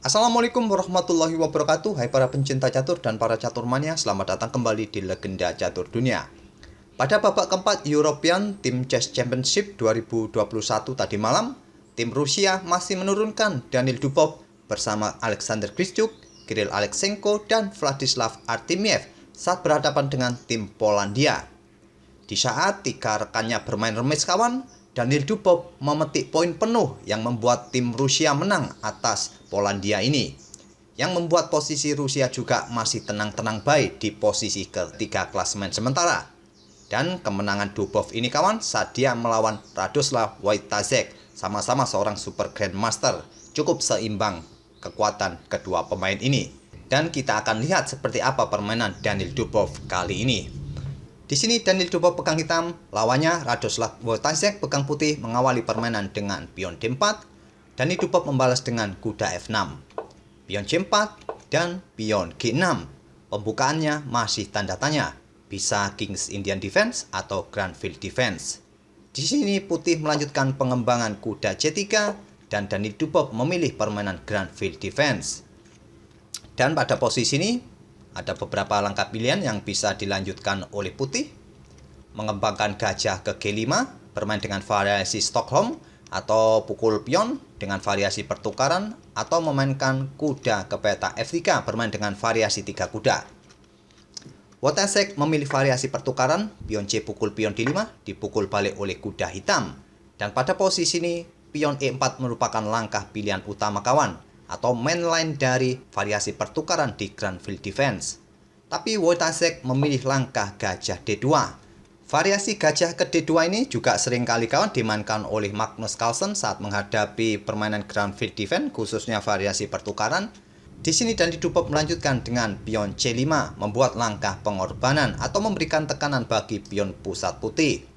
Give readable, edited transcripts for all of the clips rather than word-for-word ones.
Assalamualaikum warahmatullahi wabarakatuh. Hai para pencinta catur dan para caturmania, selamat datang kembali di Legenda Catur Dunia. Pada babak keempat European Team Chess Championship 2021 tadi malam, tim Rusia masih menurunkan Daniil Dubov bersama Alexander Grischuk, Kirill Aleksenko, dan Vladislav Artemiev saat berhadapan dengan tim Polandia. Di saat tiga rekannya bermain remis kawan, Daniil Dubov memetik poin penuh yang membuat tim Rusia menang atas Polandia ini, yang membuat posisi Rusia juga masih tenang-tenang baik di posisi ketiga klasemen sementara. Dan kemenangan Dubov ini kawan saat dia melawan Radoslav Wojtaszek, sama-sama seorang super grandmaster, cukup seimbang kekuatan kedua pemain ini. Dan kita akan lihat seperti apa permainan Daniil Dubov kali ini. Di sini Daniil Dubov pegang hitam, lawannya Radoslav Wojtaszek pegang putih mengawali permainan dengan pion D4. Daniil Dubov membalas dengan kuda F6, pion C4, dan pion G6. Pembukaannya masih tanda tanya, bisa King's Indian Defense atau Grandfield Defense. Di sini putih melanjutkan pengembangan kuda C3 dan Daniil Dubov memilih permainan Grandfield Defense. Dan pada posisi ini ada beberapa langkah pilihan yang bisa dilanjutkan oleh putih. Mengembangkan gajah ke G5, bermain dengan variasi Stockholm, atau pukul pion dengan variasi pertukaran, atau memainkan kuda ke peta F3, bermain dengan variasi 3 kuda. Wojtaszek memilih variasi pertukaran, pion C pukul pion D5, dipukul balik oleh kuda hitam. Dan pada posisi ini, pion E4 merupakan langkah pilihan utama kawan, atau mainline dari variasi pertukaran di Grandfield Defense. Tapi Wojtaszek memilih langkah gajah D2. Variasi gajah ke D2 ini juga sering kali kawan dimainkan oleh Magnus Carlsen saat menghadapi permainan Grandfield Defense, khususnya variasi pertukaran. Di sini Daniil Dubov melanjutkan dengan pion C5, membuat langkah pengorbanan atau memberikan tekanan bagi pion pusat putih.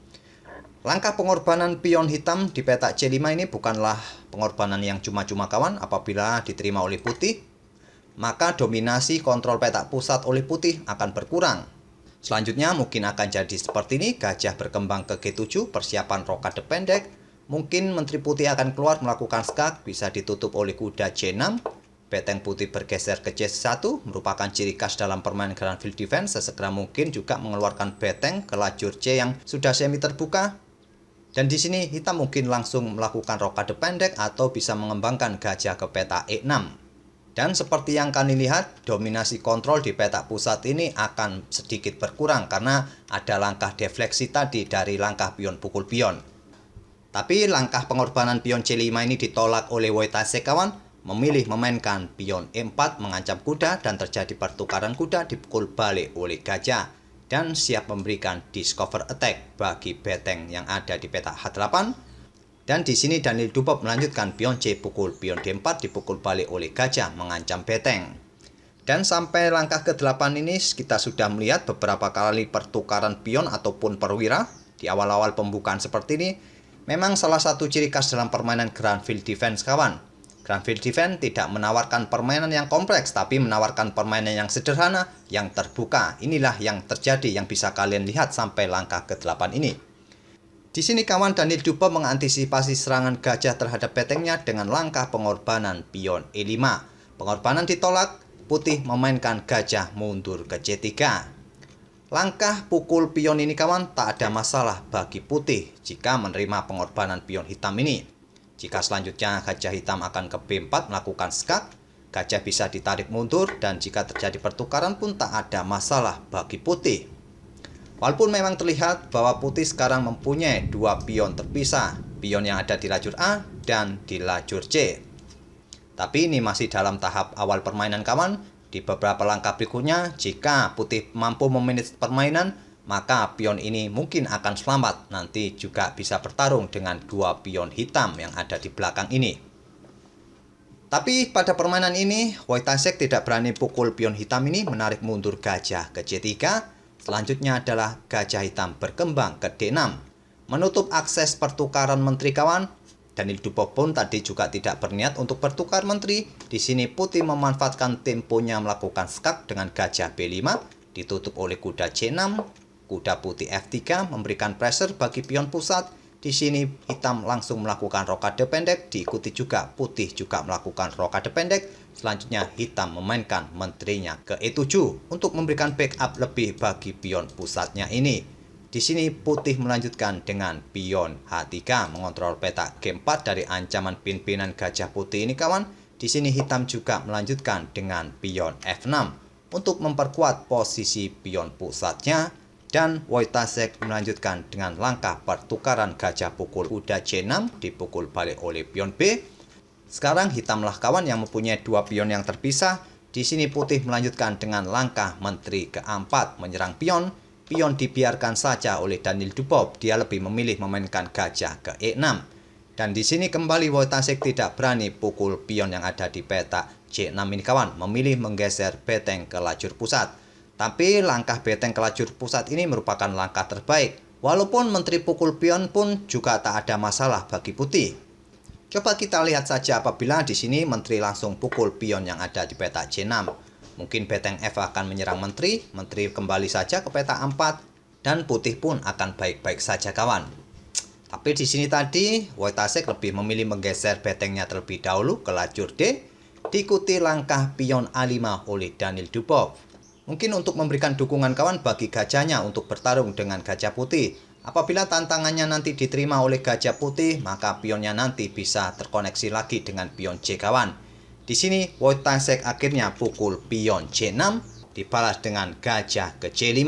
Langkah pengorbanan pion hitam di peta C5 ini bukanlah pengorbanan yang cuma-cuma kawan. Apabila diterima oleh putih, maka dominasi kontrol peta pusat oleh putih akan berkurang. Selanjutnya mungkin akan jadi seperti ini, gajah berkembang ke G7, persiapan rokade pendek. Mungkin menteri putih akan keluar melakukan skak, bisa ditutup oleh kuda C6. Beteng putih bergeser ke C1, merupakan ciri khas dalam permainan Grandfield Defense. Sesegera mungkin juga mengeluarkan beteng ke lajur C yang sudah semi terbuka. Dan di sini hitam mungkin langsung melakukan rokade pendek atau bisa mengembangkan gajah ke peta E6. Dan seperti yang kalian lihat, dominasi kontrol di peta pusat ini akan sedikit berkurang karena ada langkah defleksi tadi dari langkah pion pukul pion. Tapi langkah pengorbanan pion C5 ini ditolak oleh Wojtaszek kawan, memilih memainkan pion E4 mengancam kuda dan terjadi pertukaran kuda dipukul balik oleh gajah. Dan siap memberikan discover attack bagi beteng yang ada di peta H8. Dan di sini Daniil Dubov melanjutkan pion C pukul pion D4 dipukul balik oleh gajah mengancam beteng. Dan sampai langkah ke-8 ini kita sudah melihat beberapa kali pertukaran pion ataupun perwira di awal-awal pembukaan seperti ini. Memang salah satu ciri khas dalam permainan Grandfield Defense kawan. Grandfield Defense tidak menawarkan permainan yang kompleks, tapi menawarkan permainan yang sederhana, yang terbuka. Inilah yang terjadi yang bisa kalian lihat sampai langkah ke-8 ini. Di sini kawan Daniil Dubov mengantisipasi serangan gajah terhadap betengnya dengan langkah pengorbanan pion E5. Pengorbanan ditolak, putih memainkan gajah mundur ke C3. Langkah pukul pion ini kawan tak ada masalah bagi putih jika menerima pengorbanan pion hitam ini. Jika selanjutnya gajah hitam akan ke B4 melakukan skak, gajah bisa ditarik mundur dan jika terjadi pertukaran pun tak ada masalah bagi putih. Walaupun memang terlihat bahwa putih sekarang mempunyai dua pion terpisah, pion yang ada di lajur A dan di lajur C. Tapi ini masih dalam tahap awal permainan kawan. Di beberapa langkah berikutnya, jika putih mampu memanage permainan, maka pion ini mungkin akan selamat. Nanti juga bisa bertarung dengan dua pion hitam yang ada di belakang ini. Tapi pada permainan ini, Wojtaszek tidak berani pukul pion hitam ini, menarik mundur gajah ke C3. Selanjutnya adalah gajah hitam berkembang ke D6. Menutup akses pertukaran menteri kawan. Daniil Dubov pun tadi juga tidak berniat untuk bertukar menteri. Di sini putih memanfaatkan temponya melakukan skak dengan gajah B5. Ditutup oleh kuda C6. Kuda putih F3 memberikan pressure bagi pion pusat. Di sini hitam langsung melakukan rokade pendek, diikuti juga putih juga melakukan rokade pendek, Selanjutnya hitam memainkan menterinya ke E7 untuk memberikan backup lebih bagi pion pusatnya ini. Di sini putih melanjutkan dengan pion H3 mengontrol peta G4 dari ancaman pimpinan gajah putih ini kawan. Di sini hitam juga melanjutkan dengan pion F6 untuk memperkuat posisi pion pusatnya, dan Wojtaszek melanjutkan dengan langkah pertukaran gajah pukul kuda C6 dipukul balik oleh pion B. Sekarang hitamlah kawan yang mempunyai dua pion yang terpisah. Di sini putih melanjutkan dengan langkah menteri keempat menyerang pion. Pion dibiarkan saja oleh Danil Dubov. Dia lebih memilih memainkan gajah ke E6. Dan di sini kembali Wojtaszek tidak berani pukul pion yang ada di peta C6 ini kawan, memilih menggeser beteng ke lajur pusat. Tapi langkah beteng ke lajur pusat ini merupakan langkah terbaik. Walaupun menteri pukul pion pun juga tak ada masalah bagi putih. Coba kita lihat saja apabila di sini menteri langsung pukul pion yang ada di peta C6. Mungkin beteng F akan menyerang menteri kembali saja ke peta 4, dan putih pun akan baik-baik saja kawan. Tapi di sini tadi Wojtaszek lebih memilih menggeser betengnya terlebih dahulu ke lajur D, diikuti langkah pion A5 oleh Danil Dubov. Mungkin untuk memberikan dukungan kawan bagi gajahnya untuk bertarung dengan gajah putih. Apabila tantangannya nanti diterima oleh gajah putih, maka pionnya nanti bisa terkoneksi lagi dengan pion C kawan. Di sini Wojtaszek akhirnya pukul pion C6 dibalas dengan gajah ke C5.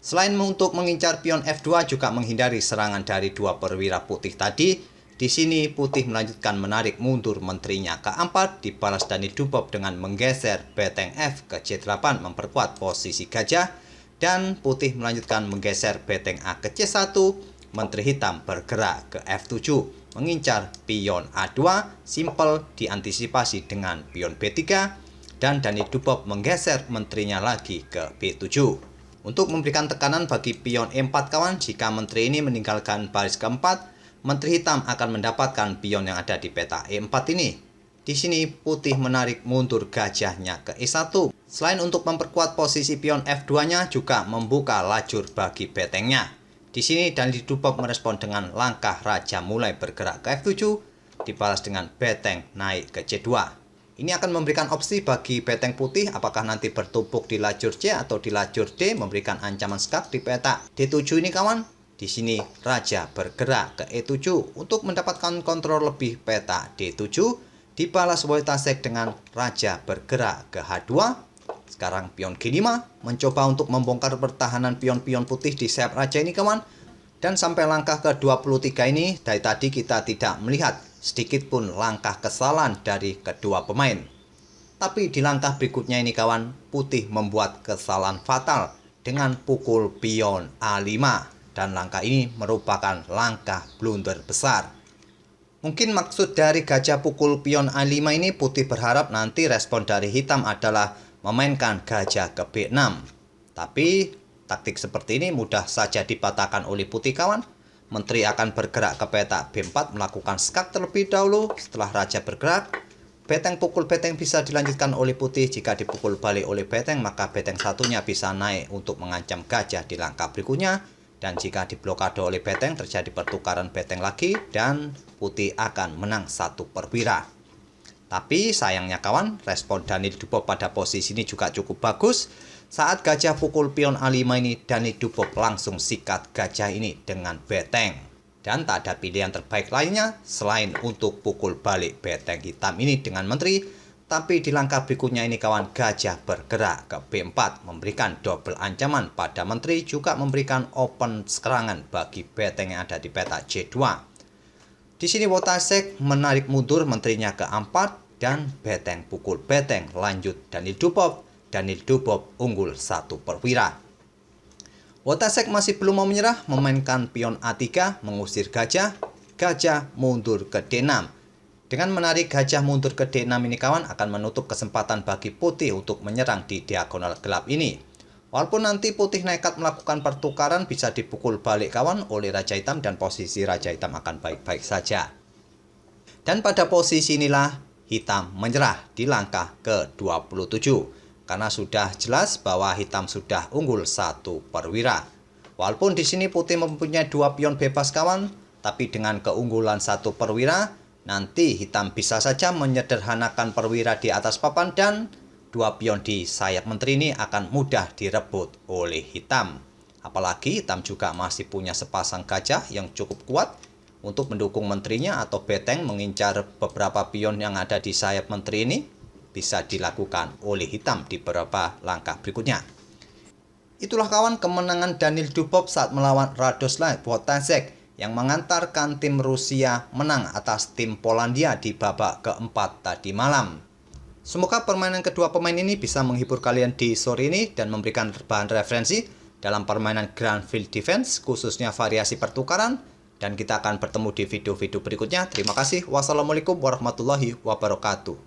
Selain untuk mengincar pion F2 juga menghindari serangan dari dua perwira putih tadi, di sini putih melanjutkan menarik mundur menterinya ke 4 dibalas Danil Dubov dengan menggeser beteng F ke C8 memperkuat posisi gajah, dan putih melanjutkan menggeser beteng A ke C1. Menteri hitam bergerak ke F7 mengincar pion A2, simpel diantisipasi dengan pion B3, dan Danil Dubov menggeser menterinya lagi ke B7. Untuk memberikan tekanan bagi pion E4 kawan, jika menteri ini meninggalkan baris keempat, menteri hitam akan mendapatkan pion yang ada di peta E4 ini. Di sini putih menarik mundur gajahnya ke E1. Selain untuk memperkuat posisi pion F2-nya, juga membuka lajur bagi betengnya. Di sini Danil Dubov merespon dengan langkah raja mulai bergerak ke F7 dibalas dengan beteng naik ke C2. Ini akan memberikan opsi bagi beteng putih apakah nanti bertumpuk di lajur C atau di lajur D, memberikan ancaman skak di peta D7 ini kawan. Di sini raja bergerak ke E7 untuk mendapatkan kontrol lebih peta D7, dibalas Wojtaszek dengan raja bergerak ke H2. Sekarang pion G5 mencoba untuk membongkar pertahanan pion-pion putih di sayap raja ini kawan. Dan sampai langkah ke-23 ini, dari tadi kita tidak melihat sedikit pun langkah kesalahan dari kedua pemain. Tapi di langkah berikutnya ini kawan, putih membuat kesalahan fatal dengan pukul pion A5. Dan langkah ini merupakan langkah blunder besar. Mungkin maksud dari gajah pukul pion A5 ini, putih berharap nanti respon dari hitam adalah memainkan gajah ke B6. Tapi taktik seperti ini mudah saja dipatahkan oleh putih kawan. Menteri akan bergerak ke peta B4 melakukan skak terlebih dahulu. Setelah raja bergerak, beteng pukul beteng bisa dilanjutkan oleh putih. Jika dipukul balik oleh beteng, maka beteng satunya bisa naik untuk mengancam gajah di langkah berikutnya. Dan jika diblokade oleh beteng, terjadi pertukaran beteng lagi dan putih akan menang satu perwira. Tapi sayangnya kawan, respon Danil Dubov pada posisi ini juga cukup bagus. Saat gajah pukul pion A5 ini, Danil Dubov langsung sikat gajah ini dengan beteng. Dan tak ada pilihan terbaik lainnya selain untuk pukul balik beteng hitam ini dengan menteri. Tapi di langkah berikutnya ini kawan, gajah bergerak ke B4 memberikan double ancaman pada menteri, juga memberikan open serangan bagi beteng yang ada di peta C2. Di sini Wojtaszek menarik mundur menterinya ke 4 dan beteng pukul beteng lanjut Danil Dubov. Danil Dubov unggul satu perwira. Wojtaszek masih belum mau menyerah, memainkan pion A3 mengusir gajah. Gajah mundur ke D6. Dengan menarik gajah mundur ke D6 ini kawan akan menutup kesempatan bagi putih untuk menyerang di diagonal gelap ini. Walaupun nanti putih nekat melakukan pertukaran, bisa dipukul balik kawan oleh raja hitam dan posisi raja hitam akan baik-baik saja. Dan pada posisi inilah hitam menyerah di langkah ke-27 karena sudah jelas bahwa hitam sudah unggul satu perwira. Walaupun di sini putih mempunyai dua pion bebas kawan, tapi dengan keunggulan satu perwira, nanti hitam bisa saja menyederhanakan perwira di atas papan dan dua pion di sayap menteri ini akan mudah direbut oleh hitam. Apalagi hitam juga masih punya sepasang gajah yang cukup kuat untuk mendukung menterinya atau beteng mengincar beberapa pion yang ada di sayap menteri ini bisa dilakukan oleh hitam di beberapa langkah berikutnya. Itulah kawan kemenangan Daniil Dubov saat melawan Radoslav Wojtaszek yang mengantarkan tim Rusia menang atas tim Polandia di babak keempat tadi malam. Semoga permainan kedua pemain ini bisa menghibur kalian di sore ini dan memberikan bahan referensi dalam permainan Grand Field Defense, khususnya variasi pertukaran, dan kita akan bertemu di video-video berikutnya. Terima kasih. Wassalamualaikum warahmatullahi wabarakatuh.